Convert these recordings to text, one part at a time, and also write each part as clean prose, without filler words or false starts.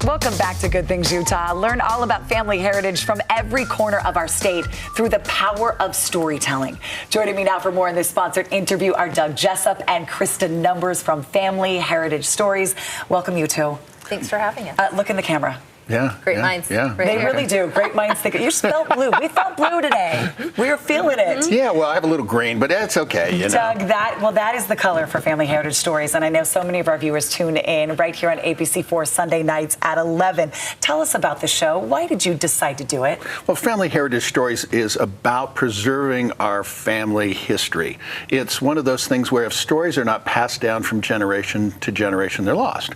Welcome back to Good Things Utah. Learn all about family heritage from every corner of our state through the power of storytelling. Joining me now for more in this sponsored interview are Doug Jessop and Krista Numbers from Family Heritage Stories. Welcome, you two. Thanks for having us. Look in the camera. Yeah. Great minds. Yeah. Right They here. really do. Great minds think. You felt blue. We felt blue today. We were feeling it. Yeah, well, I have a little green, but that's okay, you know. Doug, that is the color for Family Heritage Stories, and I know so many of our viewers tune in right here on ABC4 Sunday nights at 11. Tell us about the show. Why did you decide to do it? Well, Family Heritage Stories is about preserving our family history. It's one of those things where if stories are not passed down from generation to generation, they're lost.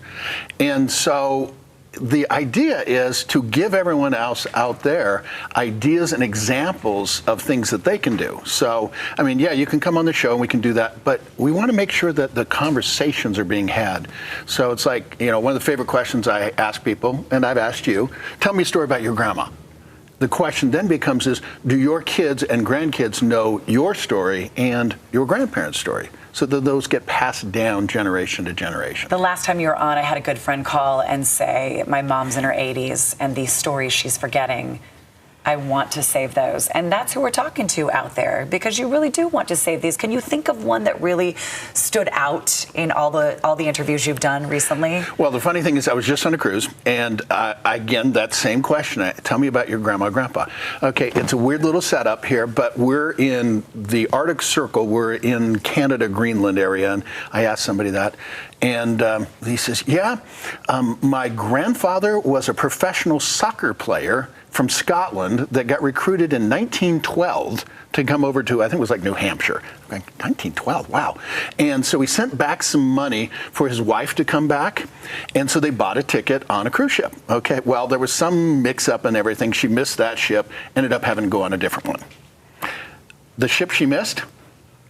And so the idea is to give everyone else out there ideas and examples of things that they can do. So, I mean, yeah, you can come on the show and we can do that, but we want to make sure that the conversations are being had. So it's like, you know, one of the favorite questions I ask people, and I've asked you, tell me a story about your grandma. The question then becomes is, do your kids and grandkids know your story and your grandparents' story? So that those get passed down generation to generation. The last time you were on, I had a good friend call and say, my mom's in her 80s, and these stories she's forgetting, I want to save those. And that's who we're talking to out there, because you really do want to save these. Can you think of one that really stood out in all the interviews you've done recently? Well, the funny thing is I was just on a cruise, and again, that same question, tell me about your grandma, grandpa. Okay, it's a weird little setup here, but we're in the Arctic Circle. We're in Canada, Greenland area, and I asked somebody that, and he says, yeah, my grandfather was a professional soccer player from Scotland that got recruited in 1912 to come over to, I think it was like New Hampshire. 1912, wow. And so he sent back some money for his wife to come back, and so they bought a ticket on a cruise ship. Okay, well, there was some mix-up and everything. She missed that ship, ended up having to go on a different one. The ship she missed?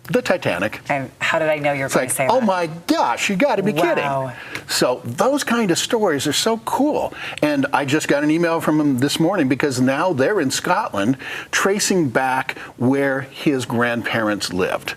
The Titanic. And how did I know you were going to say that? Oh my gosh, you got to be kidding. So those kind of stories are so cool. And I just got an email from him this morning because now they're in Scotland tracing back where his grandparents lived.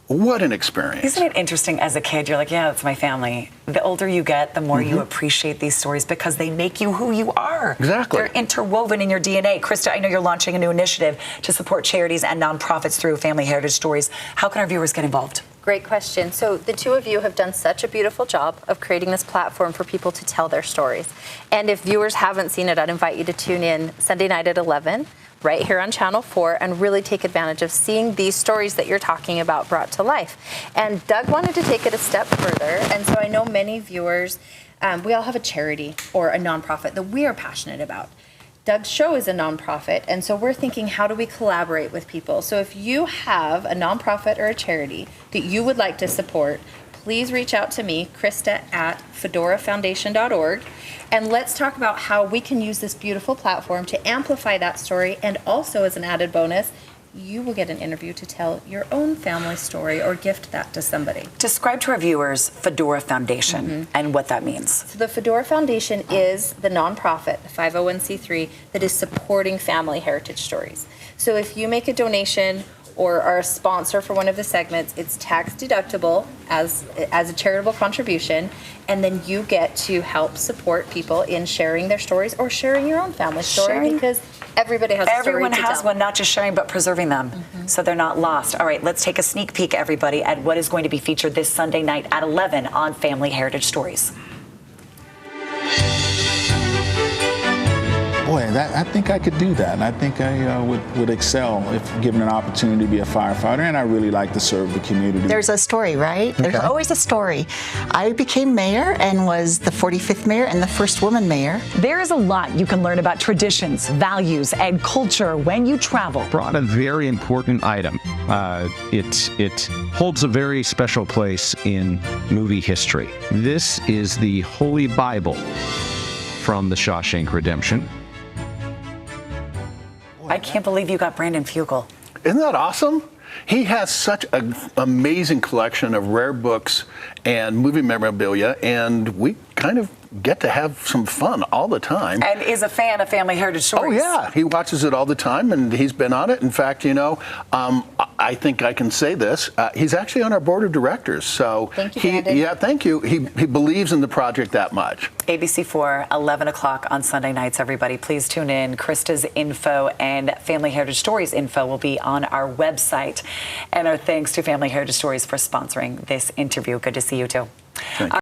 What an experience. Isn't it interesting as a kid? You're like, yeah, that's my family. The older you get, the more you appreciate these stories because they make you who you are. Exactly. They're interwoven in your DNA. Krista, I know you're launching a new initiative to support charities and nonprofits through Family Heritage Stories. How can our viewers get involved? Great question. So the two of you have done such a beautiful job of creating this platform for people to tell their stories. And if viewers haven't seen it, I'd invite you to tune in Sunday night at 11. Right here on Channel 4 and really take advantage of seeing these stories that you're talking about brought to life. And Doug wanted to take it a step further, and so I know many viewers, we all have a charity or a nonprofit that we are passionate about. Doug's show is a nonprofit, and so we're thinking, how do we collaborate with people? So if you have a nonprofit or a charity that you would like to support, please reach out to me, Krista at fedorafoundation.org, and let's talk about how we can use this beautiful platform to amplify that story. And also, as an added bonus, you will get an interview to tell your own family story or gift that to somebody. Describe to our viewers Fedora Foundation and what that means. So the Fedora Foundation is the nonprofit, the 501c3, that is supporting family heritage stories. So if you make a donation or are a sponsor for one of the segments, it's tax deductible as a charitable contribution, and then you get to help support people in sharing their stories or sharing your own family story, because everybody has a story to tell. Everyone has one, not just sharing, but preserving them so they're not lost. All right, let's take a sneak peek, everybody, at what is going to be featured this Sunday night at 11 on Family Heritage Stories. Boy, I think I could do that, and I think I would excel if given an opportunity to be a firefighter, and I really like to serve the community. There's a story, right? There's always a story. I became mayor and was the 45th mayor and the first woman mayor. There is a lot you can learn about traditions, values, and culture when you travel. Brought a very important item. It holds a very special place in movie history. This is the Holy Bible from The Shawshank Redemption. I can't believe you got Brandon Fugel. Isn't that awesome? He has such an amazing collection of rare books and movie memorabilia, and we kind of get to have some fun all the time. And is a fan of Family Heritage Stories. Oh, yeah. He watches it all the time, and he's been on it. In fact, I think I can say this. He's actually on our board of directors. So thank you, Brandon. Yeah, thank you. He believes in the project that much. ABC4, 11 o'clock on Sunday nights, everybody. Please tune in. Krista's info and Family Heritage Stories info will be on our website. And our thanks to Family Heritage Stories for sponsoring this interview. Good to see you, too.